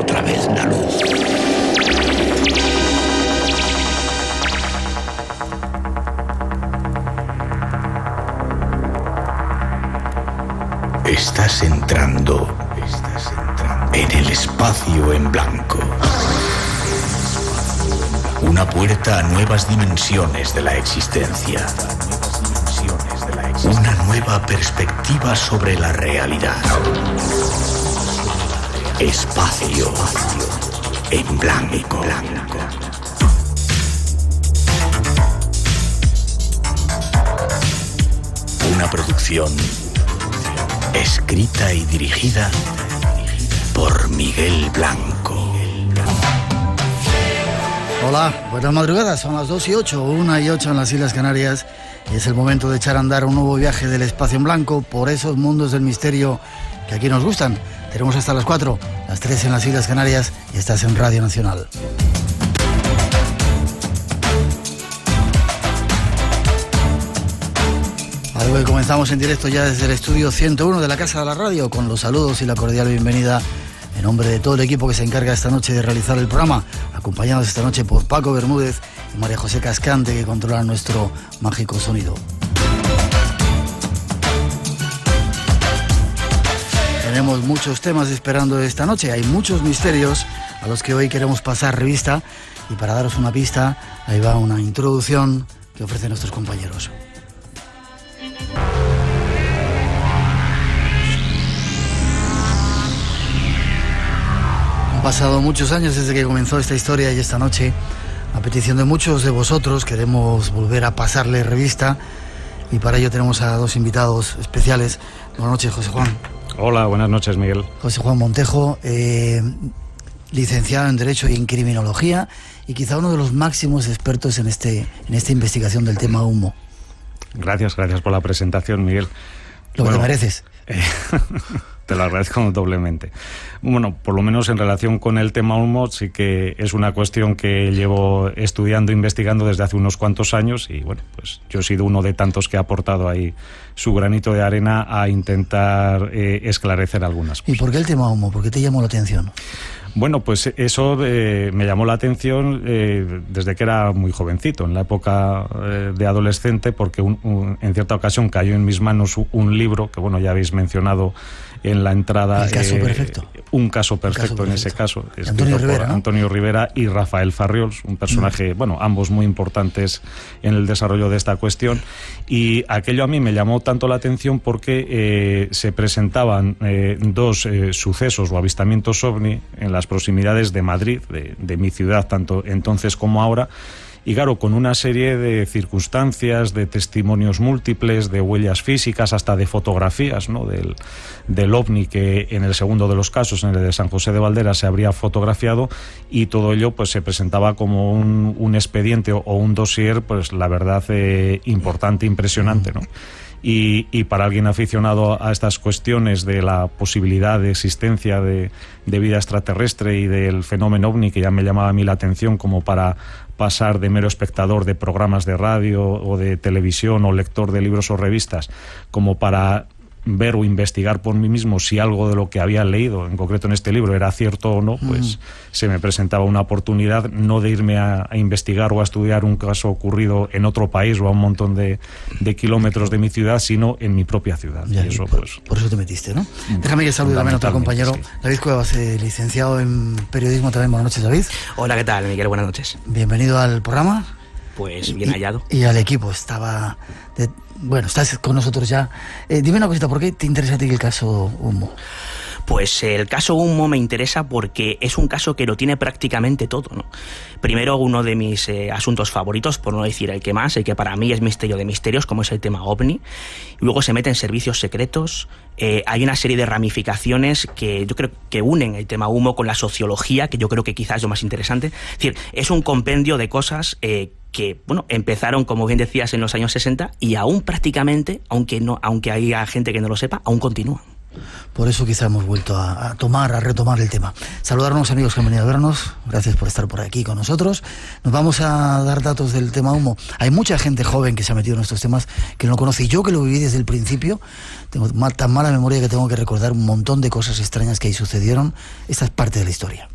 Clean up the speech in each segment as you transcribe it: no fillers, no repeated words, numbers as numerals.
otra vez la luz. Estás entrando en el espacio en blanco. Una puerta a nuevas dimensiones de la existencia. Una nueva perspectiva sobre la realidad. Espacio en blanco. Una producción escrita y dirigida por Miguel Blanco. Hola, buenas madrugadas, son las 2:08, 1:08 en las Islas Canarias y es el momento de echar a andar un nuevo viaje del espacio en blanco por esos mundos del misterio que aquí nos gustan. Tenemos hasta las 4, las 3 en las Islas Canarias y estás en Radio Nacional. Algo que comenzamos en directo ya desde el estudio 101 de la Casa de la Radio con los saludos y la cordial bienvenida en nombre de todo el equipo que se encarga esta noche de realizar el programa, acompañados esta noche por Paco Bermúdez y María José Cascante, que controlan nuestro mágico sonido. Tenemos muchos temas esperando esta noche, hay muchos misterios a los que hoy queremos pasar revista y para daros una pista, ahí va una introducción que ofrecen nuestros compañeros. Han pasado muchos años desde que comenzó esta historia y esta noche, a petición de muchos de vosotros, queremos volver a pasarle revista y para ello tenemos a dos invitados especiales. Buenas noches, José Juan. Hola, buenas noches, Miguel. José Juan Montejo, licenciado en Derecho y en Criminología y quizá uno de los máximos expertos en esta investigación del tema humo. Gracias por la presentación, Miguel. Lo que te mereces. Te lo agradezco doblemente. Bueno, por lo menos en relación con el tema humo, sí que es una cuestión que llevo estudiando, investigando desde hace unos cuantos años y bueno, pues yo he sido uno de tantos que ha aportado ahí su granito de arena a intentar esclarecer algunas cosas. ¿Y por qué el tema humo? ¿Por qué te llamó la atención? Bueno, pues eso me llamó la atención desde que era muy jovencito, en la época de adolescente, porque en cierta ocasión cayó en mis manos un libro que, bueno, ya habéis mencionado en la entrada. El caso perfecto. Un caso perfecto en ese caso, Antonio Rivera, por ¿no? Antonio Rivera y Rafael Farriols, un personaje, bueno, ambos muy importantes en el desarrollo de esta cuestión. Y aquello a mí me llamó tanto la atención porque se presentaban dos sucesos o avistamientos ovni en las proximidades de Madrid, de mi ciudad, tanto entonces como ahora. Y claro, con una serie de circunstancias, de testimonios múltiples, de huellas físicas, hasta de fotografías, ¿no? del ovni que en el segundo de los casos, en el de San José de Valderas, se habría fotografiado y todo ello pues se presentaba como un expediente o un dossier, pues la verdad importante, impresionante, ¿no? Y para alguien aficionado a estas cuestiones de la posibilidad de existencia de vida extraterrestre y del fenómeno ovni, que ya me llamaba a mí la atención como para pasar de mero espectador de programas de radio o de televisión o lector de libros o revistas, como para ver o investigar por mí mismo si algo de lo que había leído, en concreto en este libro, era cierto o no, pues se me presentaba una oportunidad no de irme a investigar o a estudiar un caso ocurrido en otro país o a un montón de kilómetros de mi ciudad, sino en mi propia ciudad. Ya, y eso, por eso te metiste, ¿no? Déjame que salude también a otro compañero, sí. David Cuevas, licenciado en periodismo también. Buenas noches, David. Hola, ¿qué tal, Miguel? Buenas noches. Bienvenido al programa. Pues bien hallado. Y al equipo, bueno, estás con nosotros ya. Dime una cosita, ¿por qué te interesa a ti el caso humo? Pues el caso humo me interesa porque es un caso que lo tiene prácticamente todo, ¿no? Primero, uno de mis asuntos favoritos, por no decir el que más, el que para mí es misterio de misterios, como es el tema OVNI. Luego se mete en servicios secretos. Hay una serie de ramificaciones que yo creo que unen el tema humo con la sociología, que yo creo que quizás es lo más interesante. Es decir, es un compendio de cosas que, bueno, empezaron, como bien decías, en los años 60 y aún prácticamente, aunque haya gente que no lo sepa, aún continúan. Por eso quizá hemos vuelto a retomar el tema. Saludar a unos amigos que han venido a vernos. Gracias por estar por aquí con nosotros. Nos vamos a dar datos del tema humo. Hay mucha gente joven que se ha metido en estos temas que no lo conoce. Y yo, que lo viví desde el principio, tengo tan mala memoria que tengo que recordar un montón de cosas extrañas que ahí sucedieron. Esta es parte de la historia.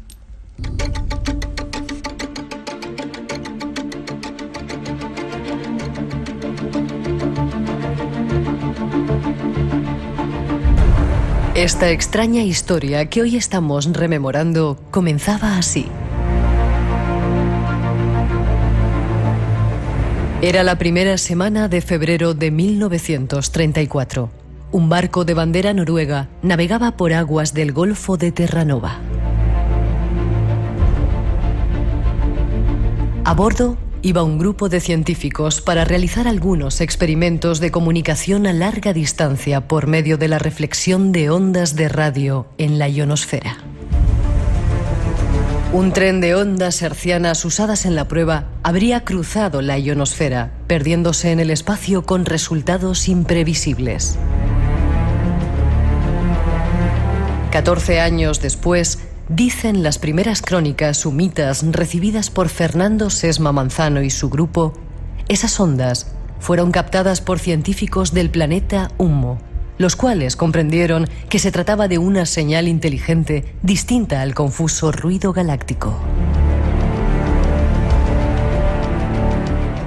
Esta extraña historia que hoy estamos rememorando comenzaba así. Era la primera semana de febrero de 1934. Un barco de bandera noruega navegaba por aguas del Golfo de Terranova. A bordo iba un grupo de científicos para realizar algunos experimentos de comunicación a larga distancia por medio de la reflexión de ondas de radio en la ionosfera. Un tren de ondas hertzianas usadas en la prueba habría cruzado la ionosfera, perdiéndose en el espacio con resultados imprevisibles. 14 años después, dicen las primeras crónicas sumitas recibidas por Fernando Sesma Manzano y su grupo, esas ondas fueron captadas por científicos del planeta Ummo, los cuales comprendieron que se trataba de una señal inteligente distinta al confuso ruido galáctico.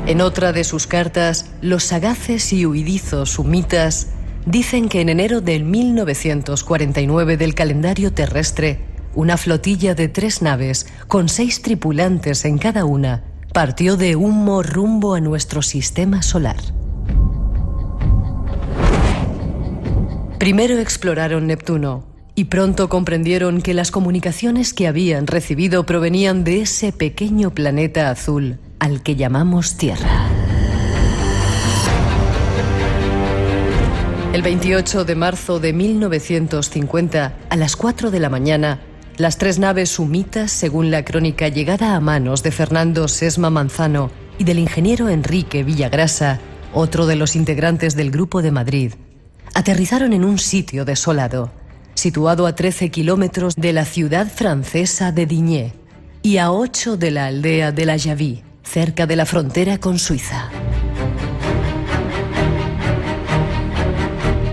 En otra de sus cartas, los sagaces y huidizos sumitas dicen que en enero del 1949 del calendario terrestre, una flotilla de 3 naves, con 6 tripulantes en cada una, partió de Ummo rumbo a nuestro sistema solar. Primero exploraron Neptuno y pronto comprendieron que las comunicaciones que habían recibido provenían de ese pequeño planeta azul al que llamamos Tierra. El 28 de marzo de 1950, a las 4 de la mañana, las 3 naves sumitas, según la crónica llegada a manos de Fernando Sesma Manzano y del ingeniero Enrique Villagrasa, otro de los integrantes del Grupo de Madrid, aterrizaron en un sitio desolado, situado a 13 kilómetros de la ciudad francesa de Digne y a 8 de la aldea de La Javie, cerca de la frontera con Suiza.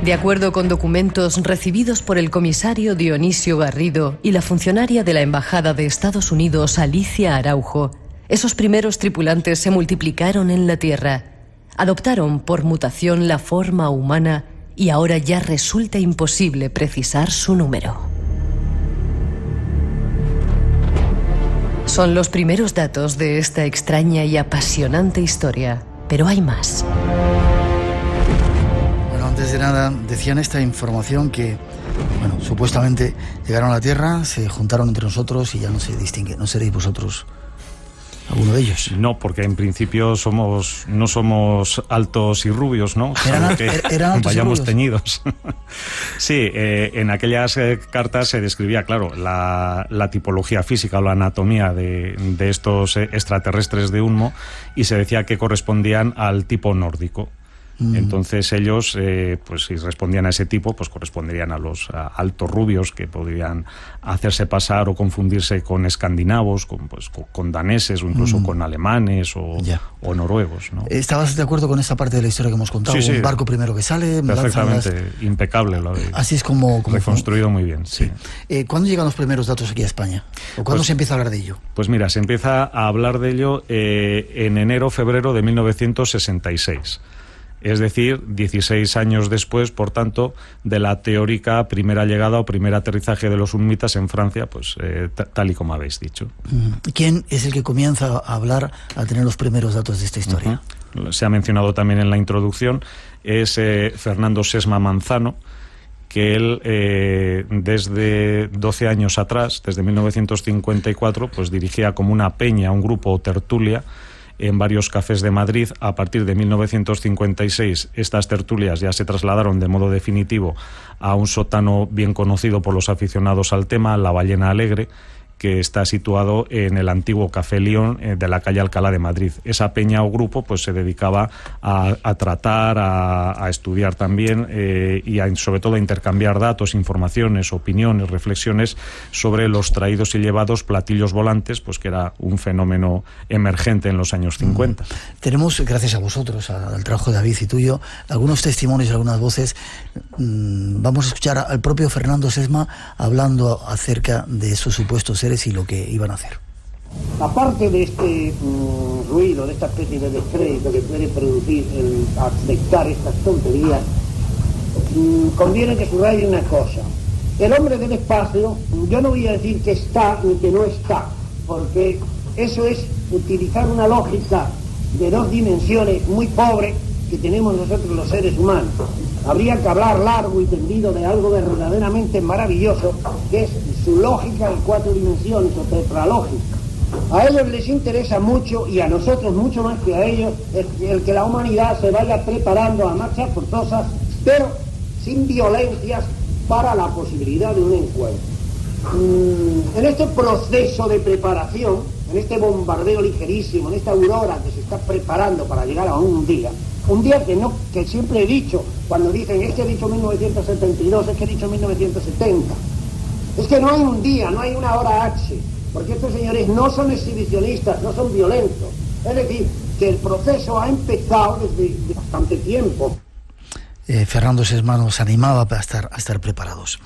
De acuerdo con documentos recibidos por el comisario Dionisio Garrido y la funcionaria de la Embajada de Estados Unidos, Alicia Araujo, esos primeros tripulantes se multiplicaron en la Tierra, adoptaron por mutación la forma humana y ahora ya resulta imposible precisar su número. Son los primeros datos de esta extraña y apasionante historia, pero hay más. Antes de nada, decían esta información que, supuestamente llegaron a la Tierra, se juntaron entre nosotros y ya no se distingue. ¿No seréis vosotros alguno de ellos? No, porque en principio no somos altos y rubios, ¿no? Eran altos vayamos y rubios. teñidos. Sí, en aquellas cartas se describía, claro, la tipología física o la anatomía de estos extraterrestres de Ummo y se decía que correspondían al tipo nórdico. Entonces ellos, pues si respondían a ese tipo, pues corresponderían a los altos rubios que podrían hacerse pasar o confundirse con escandinavos, con daneses o incluso con alemanes o noruegos, ¿no? ¿Estabas de acuerdo con esta parte de la historia que hemos contado? Sí. Un barco primero que sale, perfectamente, impecable. Así es como reconstruido muy bien. Sí. ¿Cuándo llegan los primeros datos aquí a España? ¿O cuándo se empieza a hablar de ello? Pues mira, se empieza a hablar de ello en enero-febrero de 1966. Es decir, 16 años después, por tanto, de la teórica primera llegada o primer aterrizaje de los ummitas en Francia, pues tal y como habéis dicho. ¿Quién es el que comienza a hablar, a tener los primeros datos de esta historia? Se ha mencionado también en la introducción, es Fernando Sesma Manzano, que él desde 12 años atrás, desde 1954, pues dirigía como una peña, un grupo o tertulia, en varios cafés de Madrid. A partir de 1956 estas tertulias ya se trasladaron de modo definitivo a un sótano bien conocido por los aficionados al tema, La Ballena Alegre, que está situado en el antiguo Café León de la calle Alcalá de Madrid. Esa peña o grupo pues se dedicaba a tratar, a estudiar también y sobre todo a intercambiar datos, informaciones, opiniones, reflexiones sobre los traídos y llevados platillos volantes, pues que era un fenómeno emergente en los años 50. Tenemos, gracias a vosotros, al trabajo de David y tuyo, algunos testimonios y algunas voces. Vamos a escuchar al propio Fernando Sesma hablando acerca de esos supuestos seres seres y lo que iban a hacer. Aparte de este ruido, de esta especie de descrédito que puede producir el aceptar estas tonterías, conviene que subraye una cosa. El hombre del espacio, yo no voy a decir que está ni que no está, porque eso es utilizar una lógica de dos dimensiones muy pobre que tenemos nosotros los seres humanos. Habría que hablar largo y tendido de algo verdaderamente maravilloso, que es su lógica de 4 dimensiones o tetralógica. A ellos les interesa mucho, y a nosotros mucho más que a ellos, el que la humanidad se vaya preparando a marchas forzosas, pero sin violencias, para la posibilidad de un encuentro. En este proceso de preparación, en este bombardeo ligerísimo, en esta aurora que se está preparando para llegar a un día que siempre he dicho, cuando dicen es que he dicho 1972, es que he dicho 1970, es que no hay un día, no hay una hora H, porque estos señores no son exhibicionistas, no son violentos, es decir, que el proceso ha empezado desde bastante tiempo. Fernando Sesma nos animaba a estar preparados.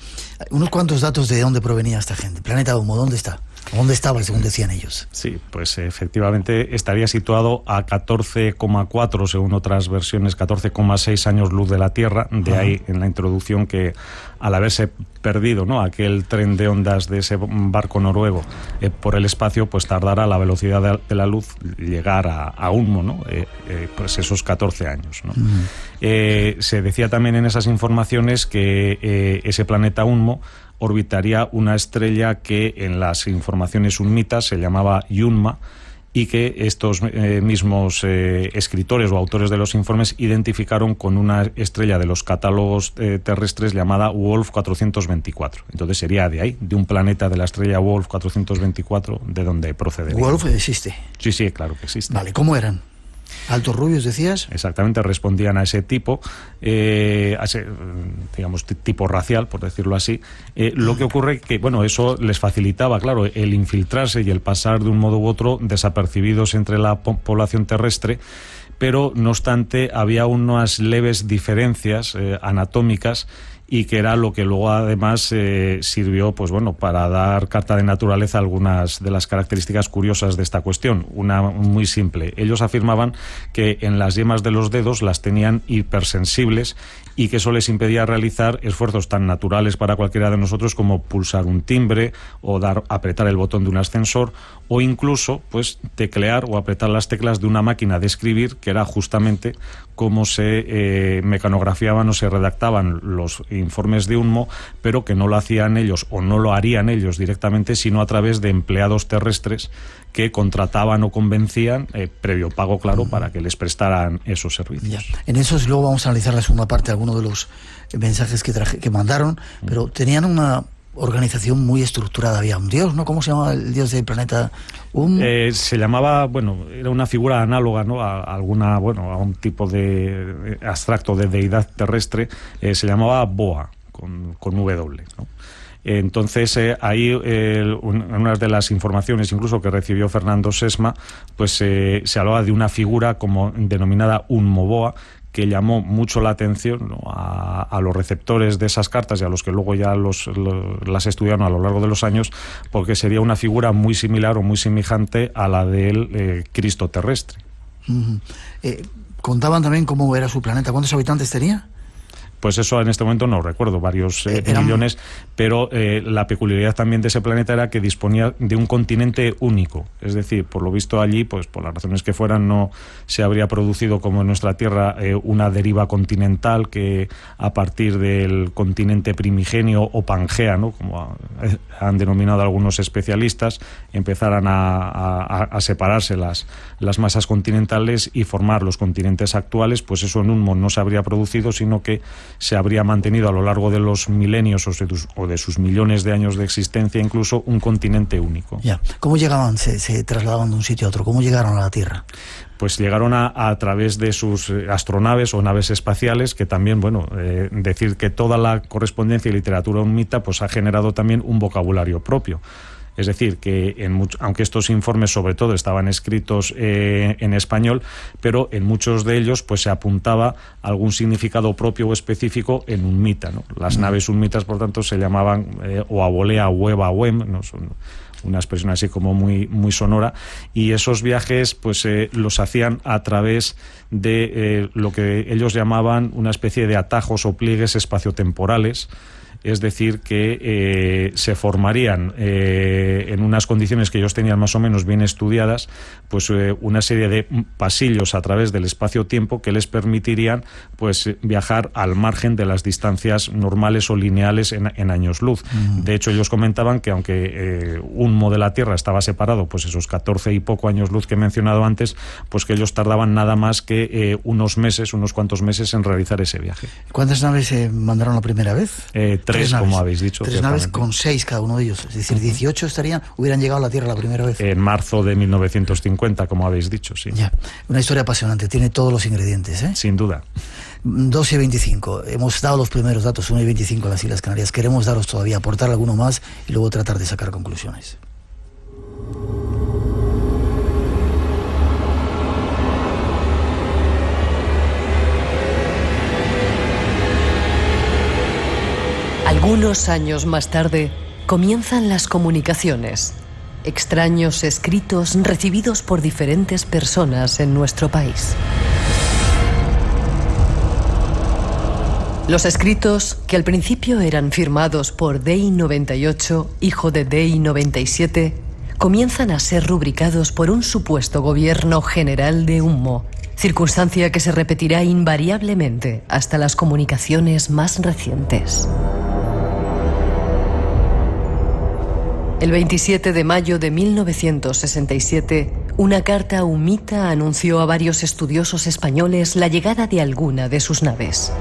Unos cuantos datos de dónde provenía esta gente. Planeta Humo, ¿dónde está? ¿Dónde estaba, según decían ellos? Sí, pues efectivamente estaría situado a 14,4, según otras versiones, 14,6 años luz de la Tierra. De ahí en la introducción que al haberse perdido, ¿no?, aquel tren de ondas de ese barco noruego por el espacio, pues tardará a la velocidad de la luz llegar a Unmo, ¿no? Pues esos 14 años, ¿no? Se decía también en esas informaciones que ese planeta Unmo orbitaría una estrella que en las informaciones unmitas se llamaba Yunma, y que estos mismos escritores o autores de los informes identificaron con una estrella de los catálogos terrestres llamada Wolf 424. Entonces sería de ahí, de un planeta de la estrella Wolf 424, de donde procedería. ¿Wolf existe? Sí, claro que existe. Vale, ¿cómo eran? ¿Altos rubios, decías? Exactamente, respondían a ese tipo, digamos, tipo racial, por decirlo así. Lo que ocurre que, bueno, eso les facilitaba, claro, el infiltrarse y el pasar de un modo u otro desapercibidos entre la población terrestre, pero no obstante había unas leves diferencias anatómicas, y que era lo que luego además sirvió, pues bueno, para dar carta de naturaleza a algunas de las características curiosas de esta cuestión. Una muy simple: ellos afirmaban que en las yemas de los dedos las tenían hipersensibles, y que eso les impedía realizar esfuerzos tan naturales para cualquiera de nosotros como pulsar un timbre o apretar el botón de un ascensor, o incluso pues teclear o apretar las teclas de una máquina de escribir, que era justamente cómo se mecanografiaban o se redactaban los informes de Unmo, pero que no lo hacían ellos o no lo harían ellos directamente, sino a través de empleados terrestres que contrataban o convencían, previo pago, claro, para que les prestaran esos servicios. Ya. En esos luego vamos a analizar la segunda parte, algunos de los mensajes que mandaron, pero tenían una organización muy estructurada. Había un dios, ¿no? ¿Cómo se llamaba el dios del planeta? Se llamaba, bueno, era una figura análoga, ¿no?, a un tipo de abstracto de deidad terrestre. Se llamaba Boa, con W, ¿no? Entonces, ahí, en una de las informaciones incluso que recibió Fernando Sesma, pues se hablaba de una figura como denominada Unmoboa, que llamó mucho la atención, ¿no?, a los receptores de esas cartas y a los que luego ya las estudiaron a lo largo de los años, porque sería una figura muy similar o muy semejante a la del Cristo terrestre. ¿Contaban también cómo era su planeta? ¿Cuántos habitantes tenía? Pues eso en este momento no recuerdo, varios millones, pero la peculiaridad también de ese planeta era que disponía de un continente único. Es decir, por lo visto allí, pues por las razones que fueran, no se habría producido como en nuestra Tierra una deriva continental que a partir del continente primigenio o Pangea, ¿no?, como han denominado algunos especialistas, empezaran a separarse las masas continentales y formar los continentes actuales. Pues eso en Unmo no se habría producido, sino que se habría mantenido a lo largo de los milenios o de sus millones de años de existencia incluso un continente único. Ya. ¿Cómo llegaban, se trasladaban de un sitio a otro? ¿Cómo llegaron a la Tierra? Pues llegaron a través de sus astronaves o naves espaciales, que también, bueno, decir que toda la correspondencia y literatura unmita pues ha generado también un vocabulario propio. Es decir, que aunque estos informes sobre todo estaban escritos en español, pero en muchos de ellos pues se apuntaba algún significado propio o específico en unmita, ¿no? Las naves unmitas, por tanto, se llamaban Oabolea, Hueva, Huem, ¿no? Son una expresión así como muy, muy sonora, y esos viajes pues los hacían a través de lo que ellos llamaban una especie de atajos o pliegues espaciotemporales. Es decir, que se formarían en unas condiciones que ellos tenían más o menos bien estudiadas, pues una serie de pasillos a través del espacio-tiempo que les permitirían pues viajar al margen de las distancias normales o lineales en años luz. De hecho, ellos comentaban que aunque un modo de la Tierra estaba separado, pues esos 14 y poco años luz que he mencionado antes, pues que ellos tardaban nada más que unos cuantos meses en realizar ese viaje. ¿Cuántas naves se mandaron la primera vez? Tres naves, como habéis dicho. 3 naves con 6 cada uno de ellos. Es decir, 18 hubieran llegado a la Tierra la primera vez. En marzo de 1950, como habéis dicho, sí. Ya, una historia apasionante, tiene todos los ingredientes, ¿eh? Sin duda. 2:25. Hemos dado los primeros datos, 1:25 en las Islas Canarias. Queremos daros todavía, aportar alguno más y luego tratar de sacar conclusiones. Algunos años más tarde, comienzan las comunicaciones. Extraños escritos recibidos por diferentes personas en nuestro país. Los escritos, que al principio eran firmados por Dei 98, hijo de Dei 97, comienzan a ser rubricados por un supuesto gobierno general de Humo, circunstancia que se repetirá invariablemente hasta las comunicaciones más recientes. El 27 de mayo de 1967, una carta humita anunció a varios estudiosos españoles la llegada de alguna de sus naves.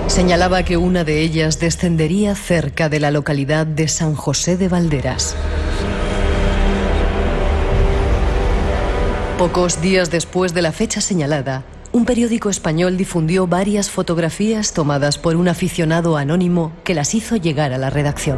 Señalaba que una de ellas descendería cerca de la localidad de San José de Valderas. Pocos días después de la fecha señalada, un periódico español difundió varias fotografías tomadas por un aficionado anónimo que las hizo llegar a la redacción.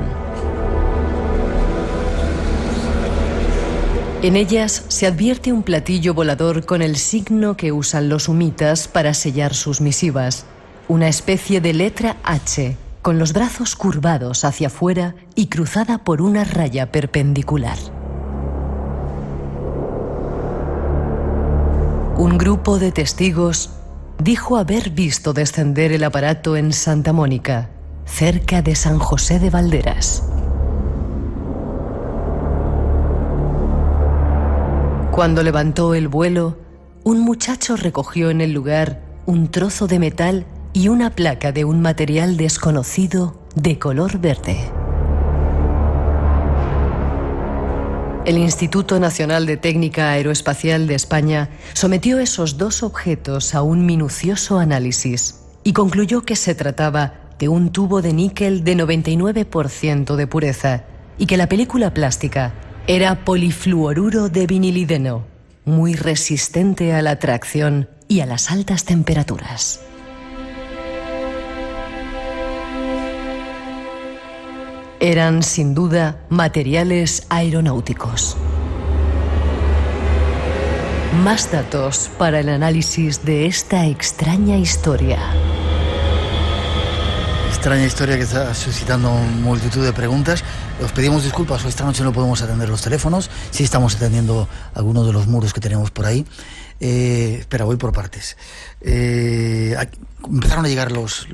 En ellas se advierte un platillo volador con el signo que usan los humitas para sellar sus misivas, una especie de letra H, con los brazos curvados hacia afuera y cruzada por una raya perpendicular. Un grupo de testigos dijo haber visto descender el aparato en Santa Mónica, cerca de San José de Valderas. Cuando levantó el vuelo, un muchacho recogió en el lugar un trozo de metal y una placa de un material desconocido de color verde. El Instituto Nacional de Técnica Aeroespacial de España sometió esos dos objetos a un minucioso análisis y concluyó que se trataba de un tubo de níquel de 99% de pureza y que la película plástica era polifluoruro de vinilideno, muy resistente a la tracción y a las altas temperaturas. Eran, sin duda, materiales aeronáuticos. Más datos para el análisis de esta extraña historia. Extraña historia que está suscitando multitud de preguntas. Os pedimos disculpas, esta noche no podemos atender los teléfonos. Sí estamos atendiendo algunos de los muros que tenemos por ahí. Espera, voy por partes. Empezaron a llegar las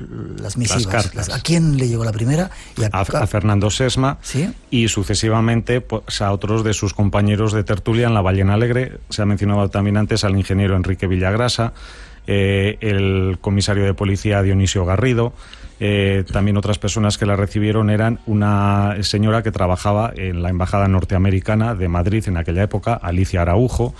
misivas. Las cartas. ¿A quién le llegó la primera? A Fernando Sesma. ¿Sí? Y sucesivamente pues, a otros de sus compañeros de tertulia en La Ballena Alegre. Se ha mencionado también antes al ingeniero Enrique Villagrasa, el comisario de policía Dionisio Garrido. También otras personas que la recibieron eran una señora que trabajaba en la embajada norteamericana de Madrid en aquella época, Alicia Araujo,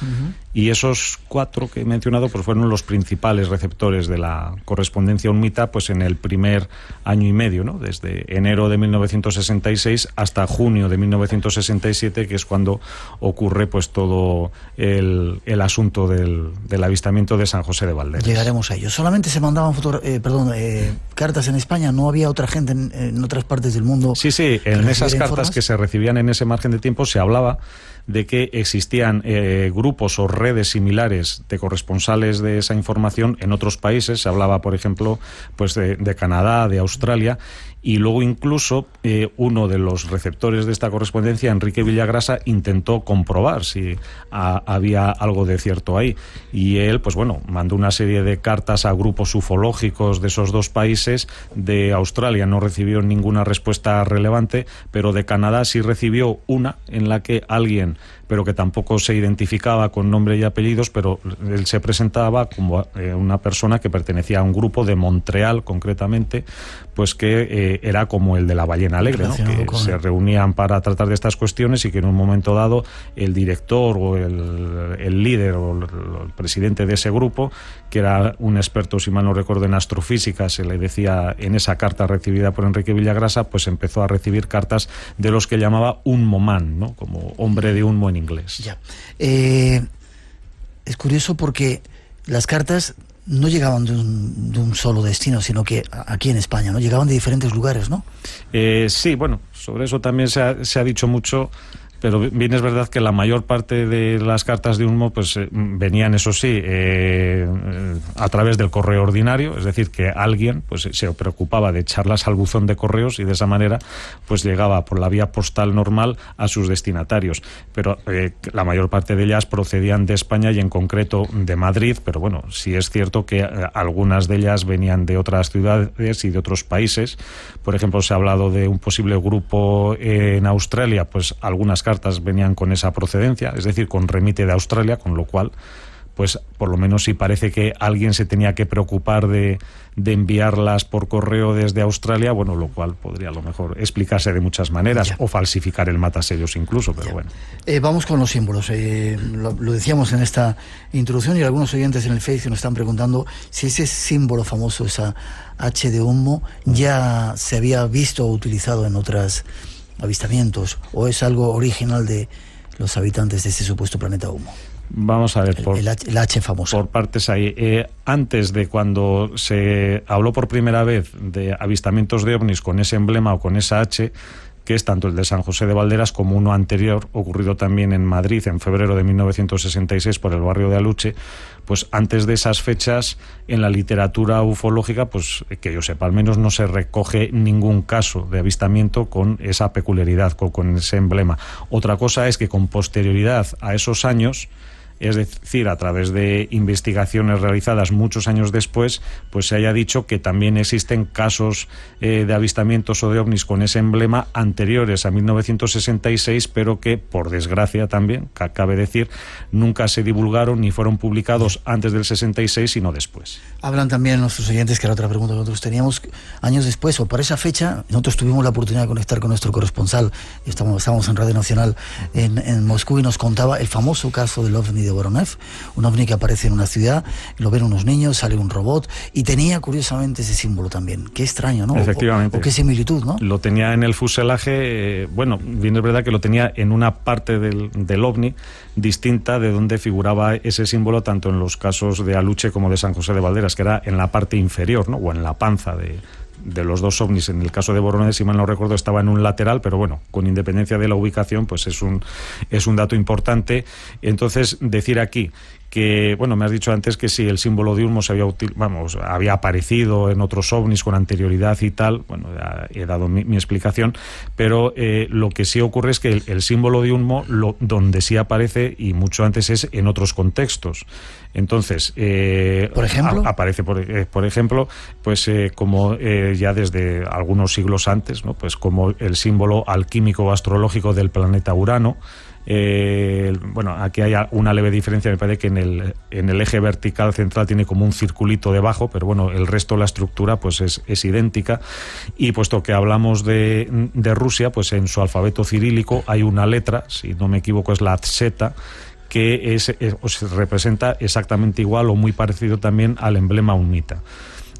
Y esos 4 que he mencionado pues fueron los principales receptores de la correspondencia unmita pues en el primer año y medio, ¿no? Desde enero de 1966 hasta junio de 1967, que es cuando ocurre pues todo el asunto del avistamiento de San José de Valderas. Llegaremos a ello. Solamente se mandaban cartas en España, ¿no había otra gente en otras partes del mundo? Sí, en esas cartas que se recibían en ese margen de tiempo se hablaba de que existían grupos o redes similares de corresponsales de esa información en otros países. Se hablaba, por ejemplo, pues de Canadá, de Australia, y luego incluso uno de los receptores de esta correspondencia, Enrique Villagrasa, intentó comprobar si había algo de cierto ahí. Y él, pues bueno, mandó una serie de cartas a grupos ufológicos de esos 2 países. De Australia no recibió ninguna respuesta relevante, pero de Canadá sí recibió una en la que alguien, pero que tampoco se identificaba con nombre y apellidos, pero él se presentaba como una persona que pertenecía a un grupo de Montreal, concretamente, pues que era como el de la ballena alegre, ¿no? Que se reunían para tratar de estas cuestiones y que en un momento dado el director o el líder o el presidente de ese grupo, que era un experto, si mal no recuerdo, en astrofísica, se le decía en esa carta recibida por Enrique Villagrasa, pues empezó a recibir cartas de los que llamaba Unmoman, ¿no? Como hombre de Unmo en inglés. Ya. Es curioso porque las cartas no llegaban de un solo destino, sino que aquí en España, ¿no? Llegaban de diferentes lugares, ¿no? Sí, bueno, sobre eso también se ha dicho mucho. Pero bien es verdad que la mayor parte de las cartas de Unmo pues venían, eso sí, a través del correo ordinario, es decir, que alguien pues se preocupaba de echarlas al buzón de correos y de esa manera pues llegaba por la vía postal normal a sus destinatarios. Pero la mayor parte de ellas procedían de España y en concreto de Madrid, pero bueno, sí es cierto que algunas de ellas venían de otras ciudades y de otros países. Por ejemplo, se ha hablado de un posible grupo en Australia, pues algunas cartas venían con esa procedencia, es decir, con remite de Australia, con lo cual, pues por lo menos sí parece que alguien se tenía que preocupar de enviarlas por correo desde Australia, bueno, lo cual podría a lo mejor explicarse de muchas maneras, o falsificar el matasellos incluso, pero bueno. Vamos con los símbolos. Lo decíamos en esta introducción y algunos oyentes en el Facebook nos están preguntando si ese símbolo famoso, esa H de Unmo, ya se había visto o utilizado en otras avistamientos, o es algo original de los habitantes de este supuesto planeta Humo. Vamos a ver, el H famoso. Por partes ahí. Antes de cuando se habló por primera vez de avistamientos de ovnis con ese emblema o con esa H, que es tanto el de San José de Valderas como uno anterior, ocurrido también en Madrid en febrero de 1966 por el barrio de Aluche, pues antes de esas fechas en la literatura ufológica, pues que yo sepa, al menos no se recoge ningún caso de avistamiento con esa peculiaridad, con ese emblema. Otra cosa es que con posterioridad a esos años, es decir, a través de investigaciones realizadas muchos años después, pues se haya dicho que también existen casos de avistamientos o de ovnis con ese emblema anteriores a 1966, pero que, por desgracia también, cabe decir, nunca se divulgaron ni fueron publicados antes del 66, sino después. Hablan también nuestros oyentes, que era otra pregunta que nosotros teníamos, años después, o por esa fecha, nosotros tuvimos la oportunidad de conectar con nuestro corresponsal, estábamos en Radio Nacional en Moscú, y nos contaba el famoso caso del ovni de Voronev, un ovni que aparece en una ciudad, lo ven unos niños, sale un robot, y tenía curiosamente ese símbolo también. Qué extraño, ¿no? Efectivamente. O qué similitud, ¿no? Lo tenía en el fuselaje, bueno, bien es verdad que lo tenía en una parte del ovni distinta de donde figuraba ese símbolo, tanto en los casos de Aluche como de San José de Valderas, que era en la parte inferior, ¿no? O en la panza de los dos ovnis. En el caso de Voronev, si mal no recuerdo, estaba en un lateral, pero bueno, con independencia de la ubicación, pues es un dato importante. Entonces, decir aquí que, bueno, me has dicho antes que sí, el símbolo de Unmo había aparecido en otros ovnis con anterioridad y tal, bueno, he dado mi explicación, pero lo que sí ocurre es que el símbolo de Unmo, donde sí aparece, y mucho antes, es en otros contextos. Entonces, ¿por ejemplo? Aparece, por ejemplo, pues como ya desde algunos siglos antes, ¿no? Pues como el símbolo alquímico astrológico del planeta Urano. Bueno, aquí hay una leve diferencia, me parece que en el eje vertical central tiene como un circulito debajo, pero bueno, el resto de la estructura pues es idéntica. Y puesto que hablamos de Rusia, pues en su alfabeto cirílico hay una letra, si no me equivoco es la Z, que se representa exactamente igual o muy parecido también al emblema unita.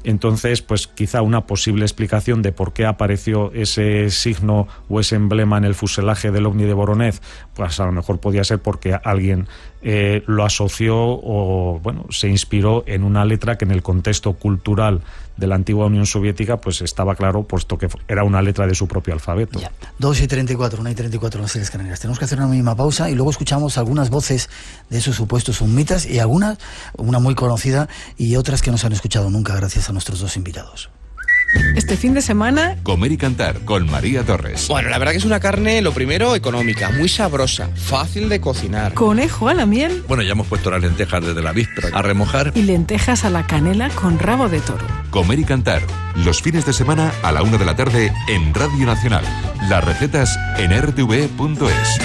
Entonces, pues quizá una posible explicación de por qué apareció ese signo o ese emblema en el fuselaje del ovni de Voronezh, pues a lo mejor podía ser porque alguien lo asoció o bueno, se inspiró en una letra que en el contexto cultural de la antigua Unión Soviética pues estaba claro, puesto que era una letra de su propio alfabeto. Ya. 2:34, 1:34 en las Islas Canarias. Tenemos que hacer una mínima pausa y luego escuchamos algunas voces de esos supuestos humitas y algunas, una muy conocida y otras que no se han escuchado nunca gracias a nuestros dos invitados. Este fin de semana... Comer y cantar con María Torres. Bueno, la verdad que es una carne, lo primero, económica, muy sabrosa, fácil de cocinar. Conejo a la miel. Bueno, ya hemos puesto las lentejas desde la víspera a remojar. Y lentejas a la canela con rabo de toro. Comer y cantar, los fines de semana a la 1 de la tarde en Radio Nacional. Las recetas en rtve.es.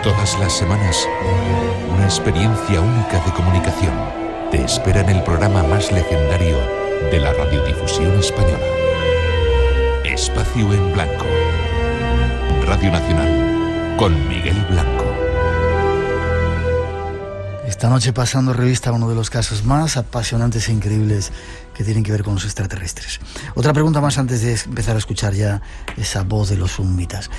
Todas las semanas, una experiencia única de comunicación te espera en el programa más legendario de la radiodifusión española. Espacio en Blanco. Radio Nacional, con Miguel Blanco. Esta noche pasando revista a uno de los casos más apasionantes e increíbles que tienen que ver con los extraterrestres. Otra pregunta más antes de empezar a escuchar ya esa voz de los humitas.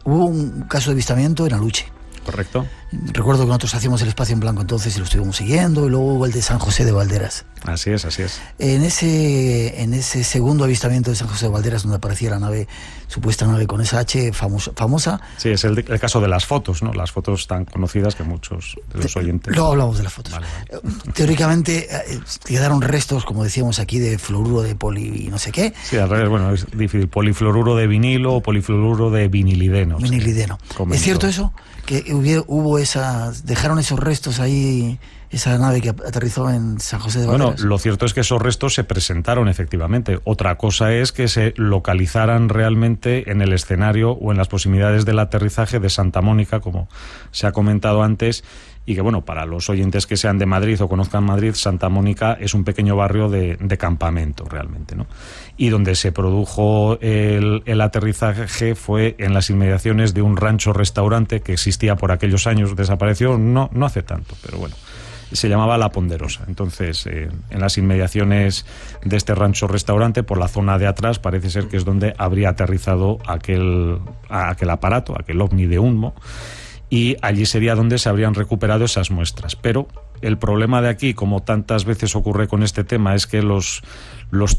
Hubo un caso de avistamiento en Aluche. Correcto. Recuerdo que nosotros hacíamos el Espacio en Blanco entonces y lo estuvimos siguiendo, y luego hubo el de San José de Valderas. Así es, así es. En ese segundo avistamiento de San José de Valderas, donde aparecía la nave, supuesta nave con esa H famosa. Sí, es el caso de las fotos, ¿no? Las fotos tan conocidas que muchos de los oyentes... Luego hablamos de las fotos. Vale. Teóricamente quedaron restos, como decíamos aquí, de fluoruro de poli y no sé qué. Sí, al revés, bueno, es difícil. Polifluoruro de vinilo o polifluoruro de vinilideno. Vinilideno. ¿Es cierto eso? Que dejaron esos restos ahí, esa nave que aterrizó en San José de Valderas. Bueno, lo cierto es que esos restos se presentaron efectivamente. Otra cosa es que se localizaran realmente en el escenario o en las proximidades del aterrizaje de Santa Mónica, como se ha comentado antes, y que, bueno, para los oyentes que sean de Madrid o conozcan Madrid, Santa Mónica es un pequeño barrio de campamento realmente, ¿no? Y donde se produjo el aterrizaje fue en las inmediaciones de un rancho-restaurante que existía por aquellos años, desapareció no hace tanto, pero bueno, se llamaba La Ponderosa. Entonces, en las inmediaciones de este rancho-restaurante, por la zona de atrás, parece ser que es donde habría aterrizado aquel aparato, aquel ovni de Unmo, y allí sería donde se habrían recuperado esas muestras. Pero el problema de aquí, como tantas veces ocurre con este tema, es que los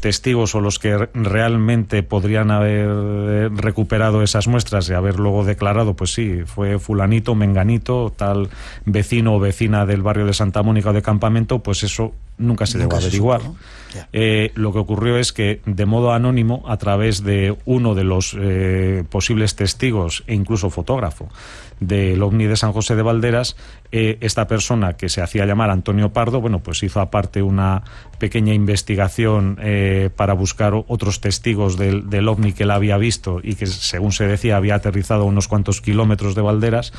testigos o los que realmente podrían haber recuperado esas muestras y haber luego declarado, pues sí, fue fulanito, menganito, tal vecino o vecina del barrio de Santa Mónica o de campamento, pues eso nunca se llegó a averiguar. Supo, ¿no? Lo que ocurrió es que de modo anónimo, a través de uno de los posibles testigos e incluso fotógrafo del ovni de San José de Valderas, esta persona que se hacía llamar Antonio Pardo, bueno, pues hizo aparte una pequeña investigación para buscar otros testigos del ovni que él había visto y que, según se decía, había aterrizado a unos cuantos kilómetros de Valderas,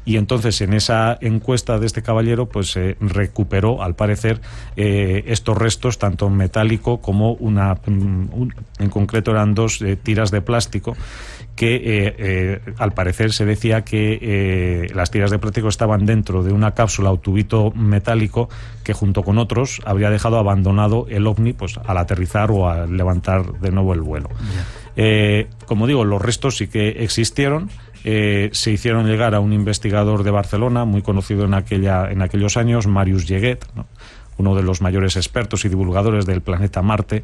y entonces en esa encuesta de este caballero pues recuperó, al parecer, estos restos, tanto en metálico como en concreto eran dos tiras de plástico que al parecer se decía que las tiras de plástico estaban dentro de una cápsula o tubito metálico que junto con otros habría dejado abandonado el ovni pues al aterrizar o al levantar de nuevo el vuelo. Como digo, los restos sí que existieron. Se hicieron llegar a un investigador de Barcelona muy conocido en aquellos años, Marius Lleguet, ¿no? Uno de los mayores expertos y divulgadores del planeta Marte.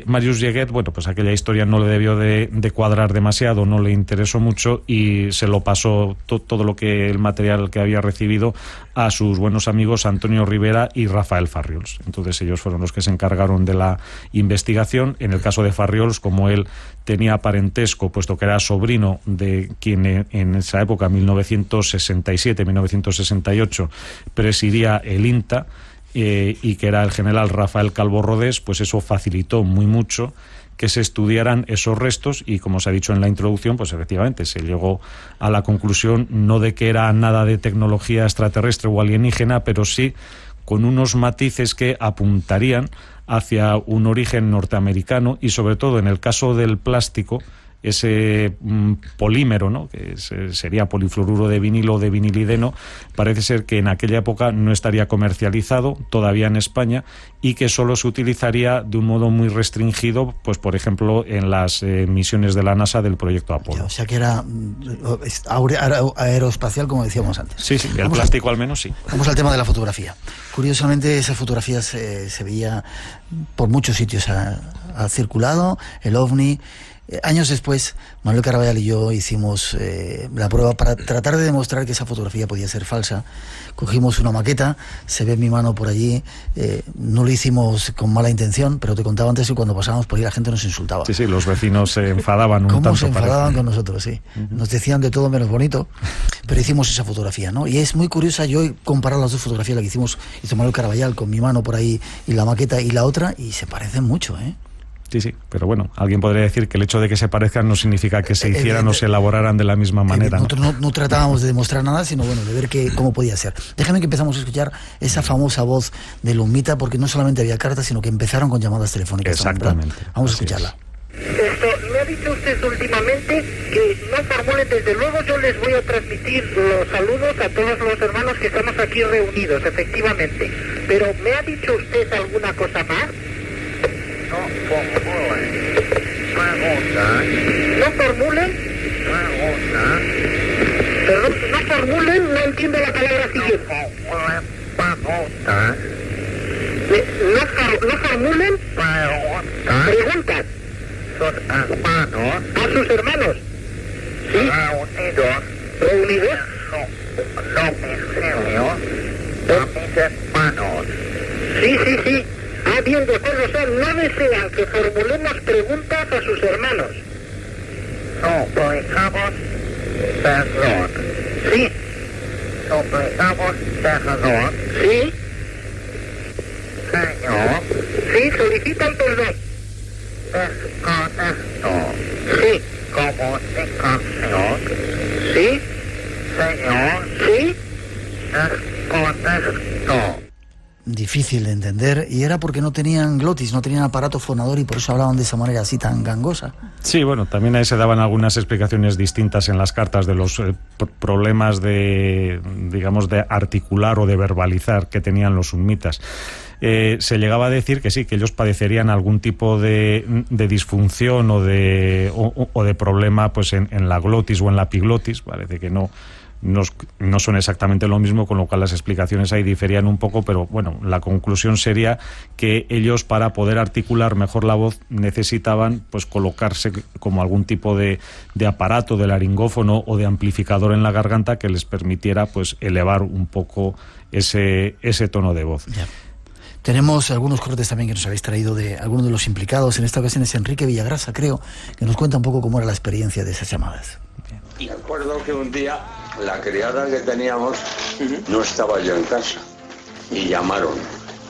Marius Lleguet, bueno, pues aquella historia no le debió de cuadrar demasiado, no le interesó mucho y se lo pasó todo el material que había recibido a sus buenos amigos Antonio Rivera y Rafael Farriols. Entonces ellos fueron los que se encargaron de la investigación. En el caso de Farriols, como él tenía parentesco, puesto que era sobrino de quien en esa época, 1967-1968, presidía el INTA, y que era el general Rafael Calvo Rodés, pues eso facilitó muy mucho que se estudiaran esos restos y, como se ha dicho en la introducción, pues efectivamente se llegó a la conclusión no de que era nada de tecnología extraterrestre o alienígena, pero sí con unos matices que apuntarían hacia un origen norteamericano y sobre todo en el caso del plástico, ese polímero, ¿no?, que sería polifluoruro de vinilo o de vinilideno, parece ser que en aquella época no estaría comercializado todavía en España y que solo se utilizaría de un modo muy restringido, pues por ejemplo en las misiones de la NASA del proyecto Apolo. O sea que era aeroespacial, como decíamos antes. Sí, el plástico al menos sí. Vamos al tema de la fotografía. Curiosamente esa fotografía se veía por muchos sitios, ha circulado el OVNI. Años después, Manuel Caraballal y yo hicimos la prueba para tratar de demostrar que esa fotografía podía ser falsa. Cogimos una maqueta, se ve mi mano por allí, no lo hicimos con mala intención, pero te contaba antes que cuando pasábamos por ahí la gente nos insultaba. Sí, los vecinos se enfadaban un tanto. ¿Cómo se enfadaban con nosotros? Sí. Nos decían de todo menos bonito, pero hicimos esa fotografía, ¿no? Y es muy curiosa, yo he comparado las dos fotografías, la que hizo Manuel Caraballal con mi mano por ahí y la maqueta y la otra, y se parecen mucho, ¿eh? Sí, pero bueno, alguien podría decir que el hecho de que se parezcan no significa que se hicieran o se elaboraran de la misma manera. Nosotros no tratábamos de demostrar nada, sino bueno, de ver cómo podía ser. Déjame que empezamos a escuchar esa famosa voz de Lumita, porque no solamente había cartas, sino que empezaron con llamadas telefónicas. Exactamente. Vamos a escucharla. Me ha dicho usted últimamente que no formulen, desde luego yo les voy a transmitir los saludos a todos los hermanos que estamos aquí reunidos, efectivamente. Pero ¿me ha dicho usted alguna cosa más? No formulen. Perdón, no formulen, no entiendo la palabra siguiente. No formulen preguntas a sus hermanos. ¿Sí? Reunidos. Sí. Ah, bien, de acuerdo, o sea, no desean que formulemos preguntas a sus hermanos. Suplicamos perdón. Sí. Suplicamos perdón. Sí. Señor. Sí, solicitan perdón. Deshonesto. Sí. Comunicación. Sí. Señor. Sí. Deshonesto. Difícil de entender, y era porque no tenían glotis, no tenían aparato fonador y por eso hablaban de esa manera así tan gangosa. Sí, bueno, también ahí se daban algunas explicaciones distintas en las cartas de los problemas de, digamos, de articular o de verbalizar que tenían los summitas. Se llegaba a decir que sí, que ellos padecerían algún tipo de disfunción o de problema pues en la glotis o en la epiglotis. Parece que no son exactamente lo mismo, con lo cual las explicaciones ahí diferían un poco, pero bueno, la conclusión sería que ellos, para poder articular mejor la voz, necesitaban pues colocarse como algún tipo de aparato, de laringófono o de amplificador en la garganta que les permitiera pues elevar un poco ese tono de voz. Ya. Tenemos algunos cortes también que nos habéis traído de algunos de los implicados. En esta ocasión es Enrique Villagrasa, creo, que nos cuenta un poco cómo era la experiencia de esas llamadas. Me acuerdo que un día la criada que teníamos no estaba yo en casa y llamaron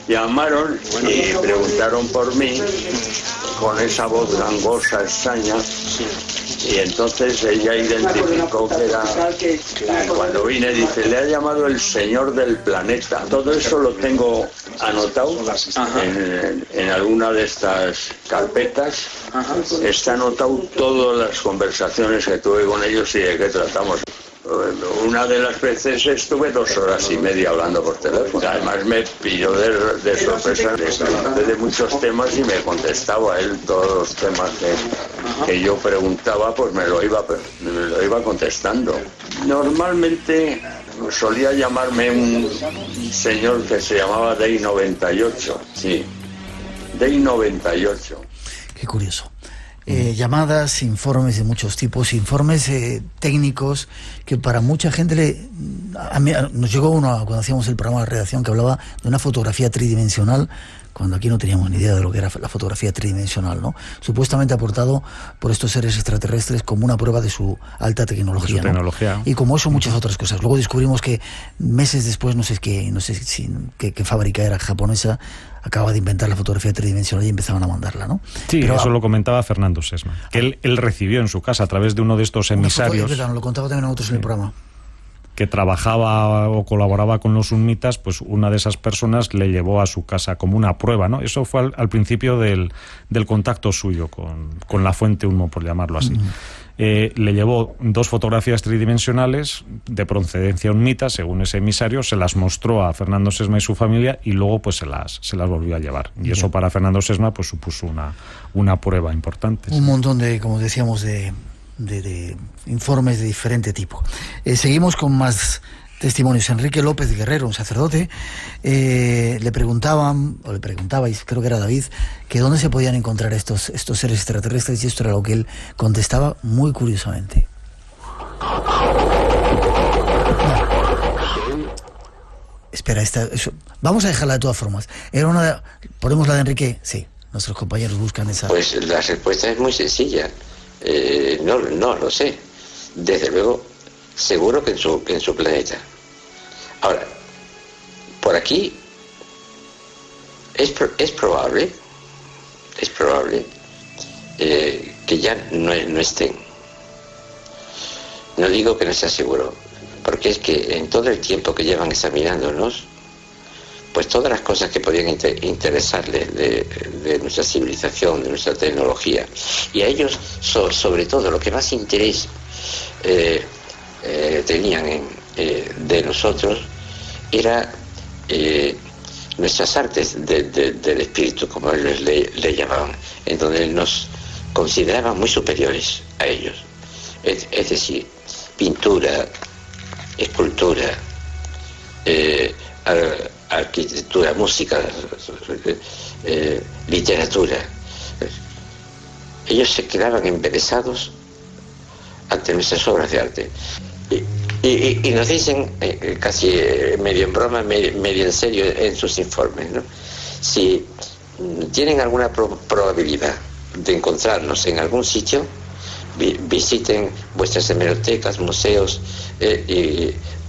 y preguntaron por mí con esa voz gangosa, extraña, y entonces ella identificó que era, y cuando vine dice, le ha llamado el señor del planeta. Todo eso lo tengo anotado en alguna de estas carpetas. Está anotado todas las conversaciones que tuve con ellos y de qué tratamos. Una de las veces estuve 2 horas y media hablando por teléfono. Además me pilló de sorpresa de muchos temas y me contestaba él todos los temas que yo preguntaba, pues me lo iba contestando. Normalmente solía llamarme un señor que se llamaba Day 98, sí, Day 98. Qué curioso. Llamadas, informes de muchos tipos, informes técnicos que para mucha gente nos llegó uno cuando hacíamos el programa de redacción que hablaba de una fotografía tridimensional, cuando aquí no teníamos ni idea de lo que era la fotografía tridimensional, ¿no? Supuestamente aportado por estos seres extraterrestres como una prueba de su alta tecnología, ¿no? Y como eso muchas otras cosas. Luego descubrimos que meses después, no sé qué fábrica era japonesa, acaba de inventar la fotografía tridimensional y empezaban a mandarla, ¿no? Sí, pero eso lo comentaba Fernando Sesma, que él recibió en su casa a través de uno de estos emisarios. Lo contaba también a otros en el programa. que trabajaba o colaboraba con los humitas, pues una de esas personas le llevó a su casa como una prueba, ¿no? Eso fue al principio del contacto suyo con la fuente Unmo, por llamarlo así. Le llevó 2 fotografías tridimensionales de procedencia unmita, según ese emisario, se las mostró a Fernando Sesma y su familia y luego pues se las volvió a llevar. Y eso para Fernando Sesma pues supuso una prueba importante. Un montón de, como decíamos, de informes de diferente tipo. Seguimos con más testimonios. Enrique López Guerrero, un sacerdote, le preguntabais, creo que era David, que dónde se podían encontrar estos seres extraterrestres, y esto era lo que él contestaba muy curiosamente. Espera, vamos a dejarla de todas formas. ¿Ponemos la de Enrique? Sí, nuestros compañeros buscan esa. Pues la respuesta es muy sencilla. No lo sé. Desde luego, seguro que en su planeta. Ahora, por aquí es probable que ya no estén. No digo que no sea seguro, porque es que en todo el tiempo que llevan examinándonos, pues todas las cosas que podían interesarles de nuestra civilización, de nuestra tecnología, y a ellos sobre todo lo que más interés tenían de nosotros era nuestras artes del espíritu, como ellos le llamaban, en donde nos consideraban muy superiores a ellos. Es decir, pintura, escultura, arquitectura, música, literatura. Ellos se quedaban embelesados ante nuestras obras de arte. Y nos dicen, casi medio en broma, medio en serio en sus informes, ¿no? Si tienen alguna probabilidad de encontrarnos en algún sitio, visiten vuestras hemerotecas, museos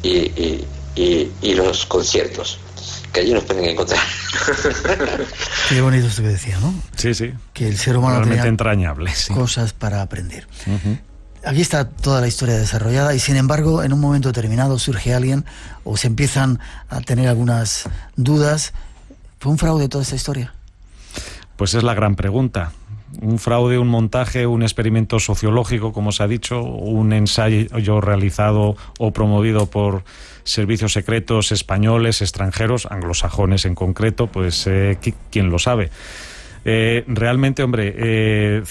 y los conciertos, que allí nos pueden encontrar. Qué bonito esto que decía, ¿no? Sí, sí. Que el ser humano realmente tenía entrañable, sí, cosas para aprender. Aquí está toda la historia desarrollada y sin embargo en un momento determinado surge alguien o se empiezan a tener algunas dudas. ¿Fue un fraude toda esta historia? Pues es la gran pregunta. Un fraude, un montaje, un experimento sociológico, como se ha dicho, un ensayo realizado o promovido por servicios secretos españoles, extranjeros, anglosajones en concreto, pues quién lo sabe. Realmente, hombre,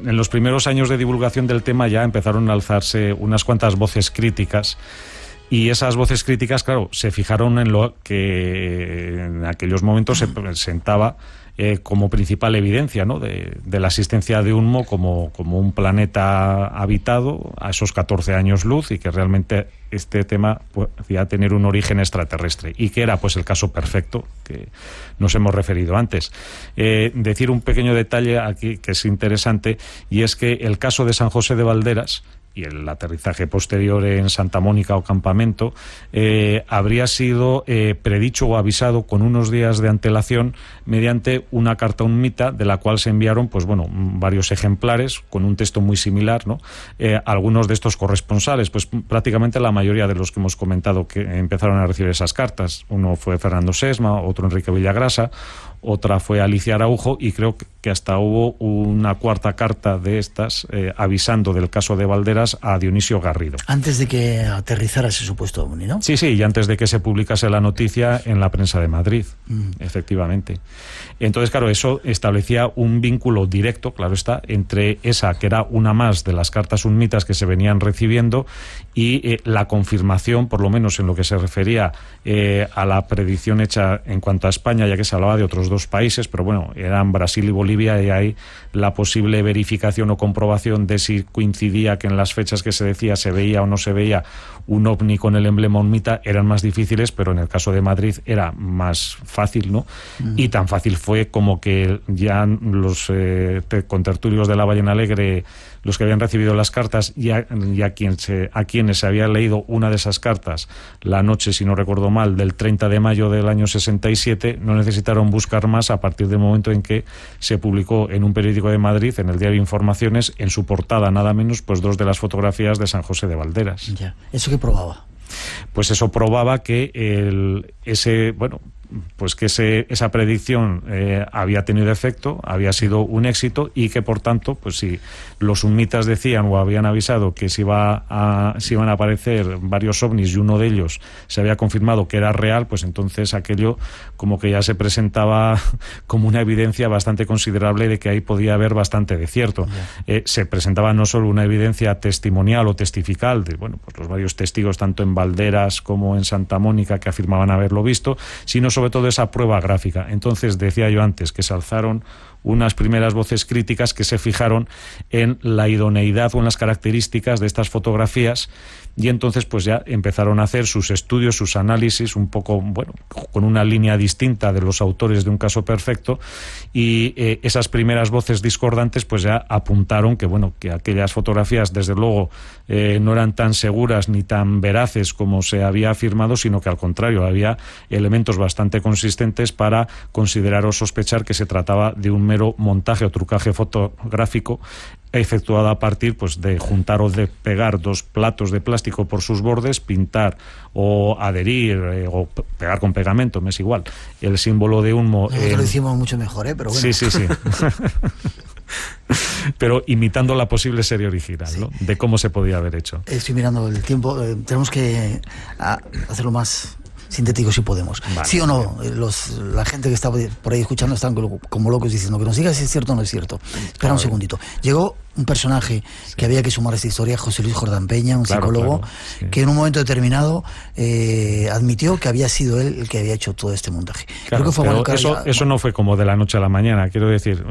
en los primeros años de divulgación del tema ya empezaron a alzarse unas cuantas voces críticas. Y esas voces críticas, claro, se fijaron en lo que en aquellos momentos se presentaba como principal evidencia, ¿no?, de la existencia de Unmo como un planeta habitado a esos 14 años luz, y que realmente este tema podía tener un origen extraterrestre, y que era pues el caso perfecto que nos hemos referido antes. Decir un pequeño detalle aquí que es interesante, y es que el caso de San José de Valderas y el aterrizaje posterior en Santa Mónica o Campamento habría sido predicho o avisado con unos días de antelación mediante una carta unmita, de la cual se enviaron pues bueno, varios ejemplares con un texto muy similar, ¿no? Algunos de estos corresponsales, pues prácticamente la mayoría de los que hemos comentado que empezaron a recibir esas cartas. Uno fue Fernando Sesma, otro Enrique Villagrasa, otra fue Alicia Araujo, y creo que hasta hubo una cuarta carta de estas avisando del caso de Valderas a Dionisio Garrido. Antes de que aterrizara ese supuesto ovni, ¿no? Sí, y antes de que se publicase la noticia en la prensa de Madrid, efectivamente. Entonces, claro, eso establecía un vínculo directo, claro está, entre esa, que era una más de las cartas unmitas que se venían recibiendo, y la confirmación, por lo menos en lo que se refería a la predicción hecha en cuanto a España, ya que se hablaba de otros dos países, pero bueno, eran Brasil y Bolivia, y ahí la posible verificación o comprobación de si coincidía que en las fechas que se decía se veía o no se veía un ovni con el emblema unmita eran más difíciles, pero en el caso de Madrid era más fácil, ¿no? Y tan fácil fue como que ya los contertulios de la Ballena Alegre, los que habían recibido las cartas, y a quienes se había leído una de esas cartas la noche, si no recuerdo mal, del 30 de mayo del año 67, no necesitaron buscar más a partir del momento en que se publicó en un periódico de Madrid, en el diario Informaciones, en su portada nada menos, pues 2 de las fotografías de San José de Valderas. Ya. ¿Eso qué probaba? Pues eso probaba que esa predicción había tenido efecto, había sido un éxito, y que por tanto, pues si los summitas decían o habían avisado que se iban a aparecer varios ovnis y uno de ellos se había confirmado que era real, pues entonces aquello como que ya se presentaba como una evidencia bastante considerable de que ahí podía haber bastante de cierto. Se presentaba no solo una evidencia testimonial o testifical de pues los varios testigos tanto en Valderas como en Santa Mónica que afirmaban haberlo visto, sino sobre todo esa prueba gráfica. Entonces decía yo antes que se alzaron unas primeras voces críticas que se fijaron en la idoneidad o en las características de estas fotografías, y entonces pues ya empezaron a hacer sus estudios, sus análisis, un poco, con una línea distinta de los autores de Un caso perfecto, y esas primeras voces discordantes pues ya apuntaron que aquellas fotografías desde luego no eran tan seguras ni tan veraces como se había afirmado, sino que al contrario había elementos bastante consistentes para considerar o sospechar que se trataba de un mero montaje o trucaje fotográfico efectuado a partir pues de juntar o de pegar dos platos de plástico por sus bordes, pintar o adherir o pegar con pegamento, me es igual, el símbolo de un... Nosotros lo hicimos mucho mejor, pero bueno. Sí. Pero imitando la posible serie original, ¿no? De cómo se podía haber hecho. Estoy mirando el tiempo, tenemos que hacerlo más sintético si podemos. Vale. ¿Sí o no? La gente que está por ahí escuchando están como locos diciendo que nos diga si es cierto o no es cierto. Espera un segundito. Llegó un personaje que había que sumar a esta historia, José Luis Jordán Peña, un psicólogo, que en un momento determinado admitió que había sido él el que había hecho todo este montaje. Claro, creo que fue eso no fue como de la noche a la mañana. Quiero decir,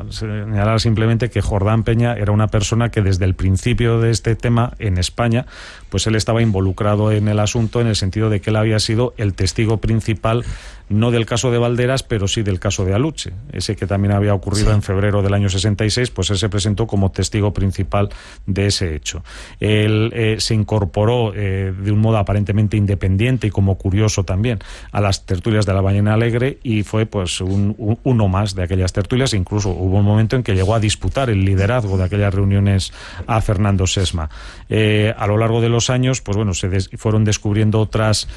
señalar simplemente que Jordán Peña era una persona que desde el principio de este tema en España, pues él estaba involucrado en el asunto, en el sentido de que él había sido el testigo principal, no del caso de Valderas, pero sí del caso de Aluche, ese que también había ocurrido en febrero del año 66, pues él se presentó como testigo principal de ese hecho. Él se incorporó de un modo aparentemente independiente y como curioso también a las tertulias de la Ballena Alegre, y fue pues uno más de aquellas tertulias. Incluso hubo un momento en que llegó a disputar el liderazgo de aquellas reuniones a Fernando Sesma. A lo largo de los años, pues bueno, se fueron descubriendo otras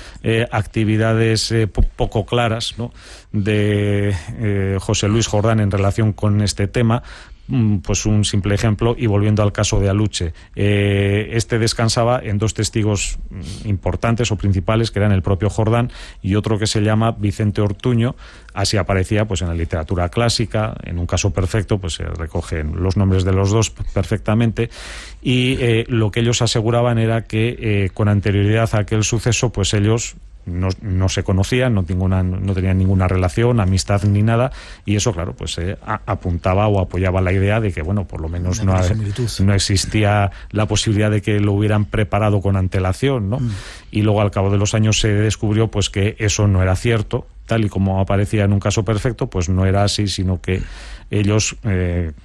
actividades poco claras, ¿no?, de José Luis Jordán en relación con este tema. Pues un simple ejemplo, y volviendo al caso de Aluche, este descansaba en dos testigos importantes o principales, que eran el propio Jordán y otro que se llama Vicente Ortuño. Así aparecía pues en la literatura clásica. En Un caso perfecto pues se recogen los nombres de los dos perfectamente, y lo que ellos aseguraban era que con anterioridad a aquel suceso pues ellos no se conocían, no tenían ninguna relación, amistad ni nada, y eso claro pues apuntaba o apoyaba la idea de que bueno, por lo menos no existía la posibilidad de que lo hubieran preparado con antelación, ¿no? Y luego al cabo de los años se descubrió pues que eso no era cierto, tal y como aparecía en Un caso perfecto, pues no era así, sino que ellos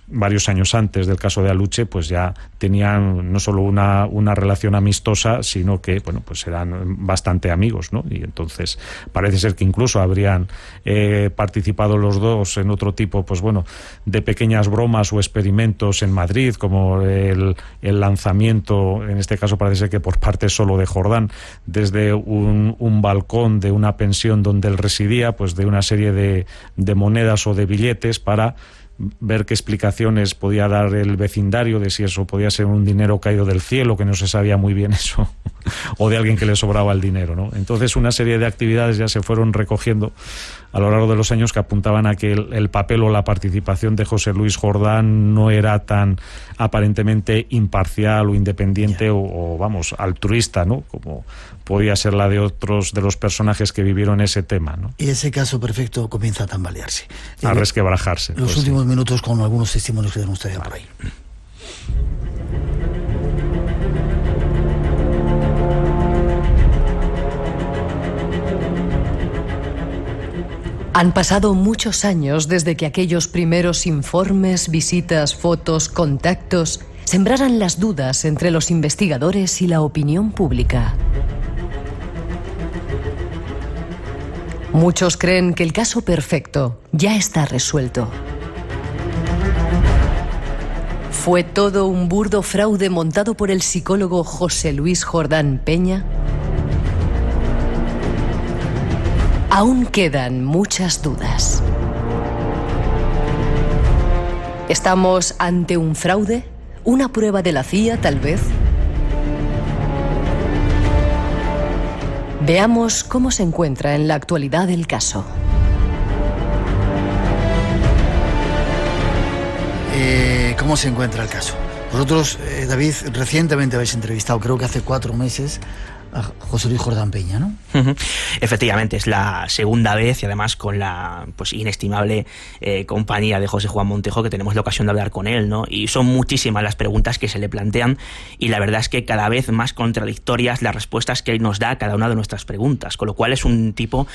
varios años antes del caso de Aluche pues ya tenían no solo una relación amistosa, sino que bueno, pues eran bastante amigos, ¿no? Y entonces parece ser que incluso habrían participado los dos en otro tipo pues bueno, de pequeñas bromas o experimentos en Madrid, como el lanzamiento, en este caso parece ser que por parte solo de Jordán, desde un balcón de una pensión donde él residía, pues de una serie de monedas o de billetes para ver qué explicaciones podía dar el vecindario de si eso podía ser un dinero caído del cielo, que no se sabía muy bien eso, o de alguien que le sobraba el dinero, ¿no? Entonces una serie de actividades ya se fueron recogiendo a lo largo de los años que apuntaban a que el papel o la participación de José Luis Jordán no era tan aparentemente imparcial o independiente o vamos, altruista, ¿no?, como podía ser la de otros de los personajes que vivieron ese tema, ¿no? Y ese caso perfecto comienza a tambalearse, a resquebrajarse. Los últimos minutos con algunos testimonios que tenemos todavía por ahí. Han pasado muchos años desde que aquellos primeros informes, visitas, fotos, contactos sembraran las dudas entre los investigadores y la opinión pública. Muchos creen que el caso perfecto ya está resuelto. ¿Fue todo un burdo fraude montado por el psicólogo José Luis Jordán Peña? Aún quedan muchas dudas. ¿Estamos ante un fraude? ¿Una prueba de la CIA, tal vez? Veamos cómo se encuentra en la actualidad el caso. ¿Cómo se encuentra el caso? Vosotros, David, recientemente habéis entrevistado, creo que hace 4 meses, a José Luis Jordán Peña, ¿no? Efectivamente, es la segunda vez y además con la inestimable compañía de José Juan Montejo, que tenemos la ocasión de hablar con él, ¿no? Y son muchísimas las preguntas que se le plantean y la verdad es que cada vez más contradictorias las respuestas que él nos da a cada una de nuestras preguntas, con lo cual es un tipo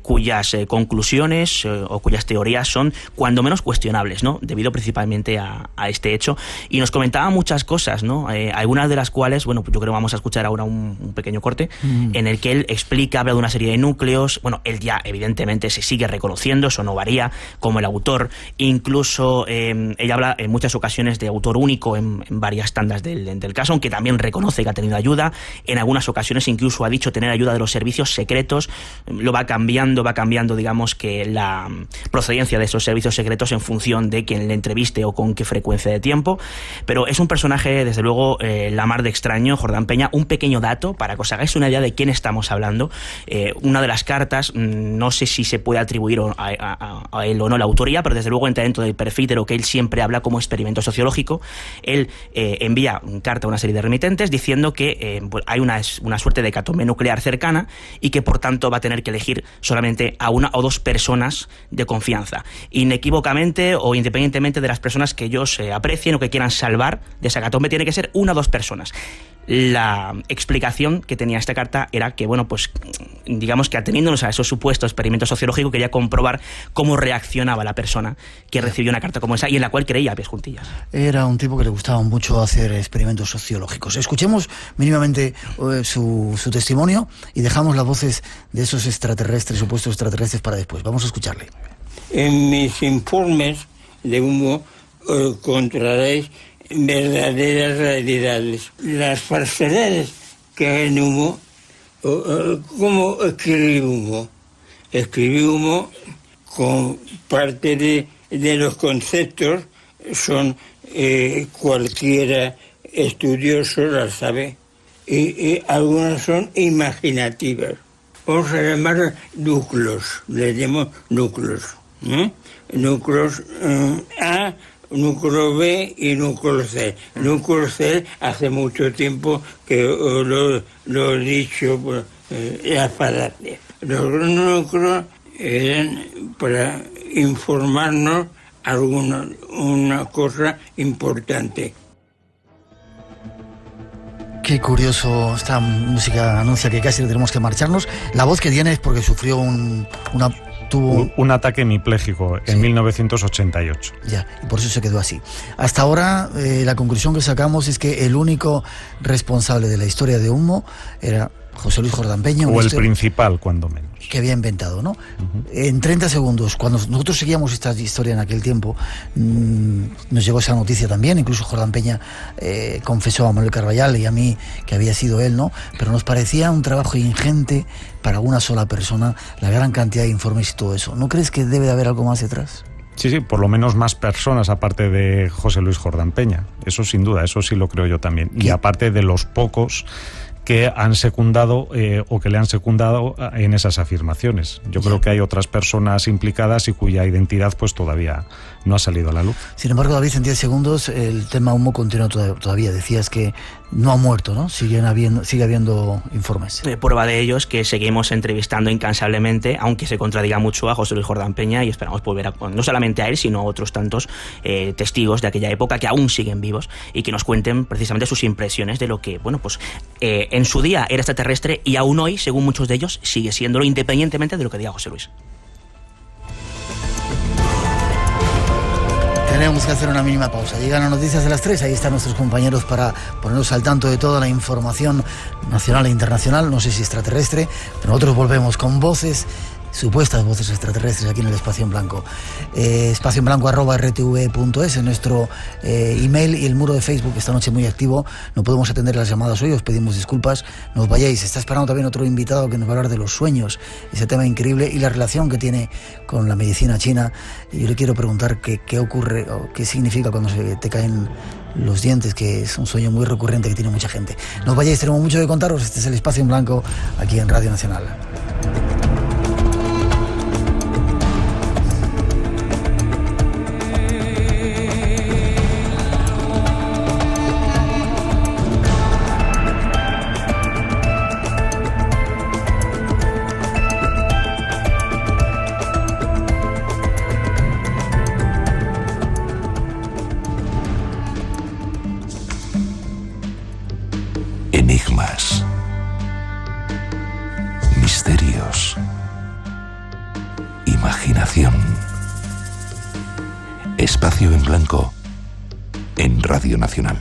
cuyas conclusiones o cuyas teorías son cuando menos cuestionables, ¿no? Debido principalmente a este hecho, y nos comentaba muchas cosas, ¿no? Algunas de las cuales, bueno, pues yo creo que vamos a escuchar ahora un pequeño corte en el que él explica, habla de una serie de núcleos. Bueno, él ya evidentemente se sigue reconociendo, eso no varía, como el autor. Incluso ella habla en muchas ocasiones de autor único en varias tandas del caso, aunque también reconoce que ha tenido ayuda. En algunas ocasiones incluso ha dicho tener ayuda de los servicios secretos. Lo va cambiando, digamos, que la procedencia de esos servicios secretos en función de quién le entreviste o con qué frecuencia de tiempo. Pero es un personaje, desde luego, la mar de extraño, Jordán Peña. Un pequeño dato para que os hagáis una idea de quién estamos hablando. Una de las cartas, no sé si se puede atribuir a él o no la autoría, pero desde luego entra dentro del perfil de lo que él siempre habla como experimento sociológico. Él envía carta a una serie de remitentes diciendo que hay una suerte de hecatombe nuclear cercana y que por tanto va a tener que elegir solamente a una o dos personas de confianza. Inequívocamente o independientemente de las personas que ellos aprecien o que quieran salvar de esa hecatombe, tiene que ser una o dos personas. La explicación que tenía esta carta era que, bueno, pues digamos que ateniéndonos a esos supuestos experimentos sociológicos, quería comprobar cómo reaccionaba la persona que recibió una carta como esa y en la cual creía a pies juntillas. Era un tipo que le gustaba mucho hacer experimentos sociológicos. Escuchemos mínimamente su testimonio y dejamos las voces de esos extraterrestres, supuestos extraterrestres, para después. Vamos a escucharle. En mis informes de humo encontraréis verdaderas realidades. Las falsedades que hay en humo. ¿Cómo escribí humo? Escribí humo con parte de los conceptos, son cualquiera estudioso las sabe, y algunas son imaginativas. Vamos a llamar núcleos, les llamo núcleos. Núcleos A, núcleo B y núcleo C. Núcleo C hace mucho tiempo que lo he dicho, la falacia. Los núcleos eran para informarnos una cosa importante. Qué curioso, esta música anuncia que casi tenemos que marcharnos. La voz que tiene es porque sufrió tuvo un ataque hemipléjico en 1988. Ya, y por eso se quedó así. Hasta ahora, la conclusión que sacamos es que el único responsable de la historia de humo era José Luis Jordán Peña. O el principal, cuando menos. Que había inventado, ¿no? En 30 segundos, cuando nosotros seguíamos esta historia en aquel tiempo, nos llegó esa noticia también. Incluso Jordán Peña confesó a Manuel Carballal y a mí que había sido él, ¿no? Pero nos parecía un trabajo ingente para una sola persona, la gran cantidad de informes y todo eso. ¿No crees que debe de haber algo más detrás? Sí, por lo menos más personas aparte de José Luis Jordán Peña. Eso sin duda, eso sí lo creo yo también. Y aparte de los pocos que han secundado o que le han secundado en esas afirmaciones. Yo creo que hay otras personas implicadas y cuya identidad pues todavía no ha salido a la luz. Sin embargo, David, en 10 segundos el tema humo continúa todavía. Decías que no ha muerto, ¿no? Sigue habiendo informes. Prueba de ello es que seguimos entrevistando incansablemente, aunque se contradiga mucho, a José Luis Jordán Peña, y esperamos volver no solamente a él, sino a otros tantos testigos de aquella época que aún siguen vivos y que nos cuenten precisamente sus impresiones de lo que, bueno, pues en su día era extraterrestre y aún hoy, según muchos de ellos, sigue siéndolo, independientemente de lo que diga José Luis. Tenemos que hacer una mínima pausa. Llegan las noticias de las 3, ahí están nuestros compañeros para ponernos al tanto de toda la información nacional e internacional, no sé si extraterrestre, pero nosotros volvemos con voces supuestas voces extraterrestres aquí en el Espacio en Blanco. espacioenblanco@rtv.es en nuestro email, y el muro de Facebook esta noche muy activo. No podemos atender las llamadas hoy, os pedimos disculpas, no os vayáis. Está esperando también otro invitado que nos va a hablar de los sueños, ese tema increíble y la relación que tiene con la medicina china. Y yo le quiero preguntar qué ocurre o qué significa cuando se te caen los dientes, que es un sueño muy recurrente que tiene mucha gente. No os vayáis, tenemos mucho que contaros. Este es el Espacio en Blanco aquí en Radio Nacional. Enigmas, misterios, imaginación. Espacio en Blanco en Radio Nacional.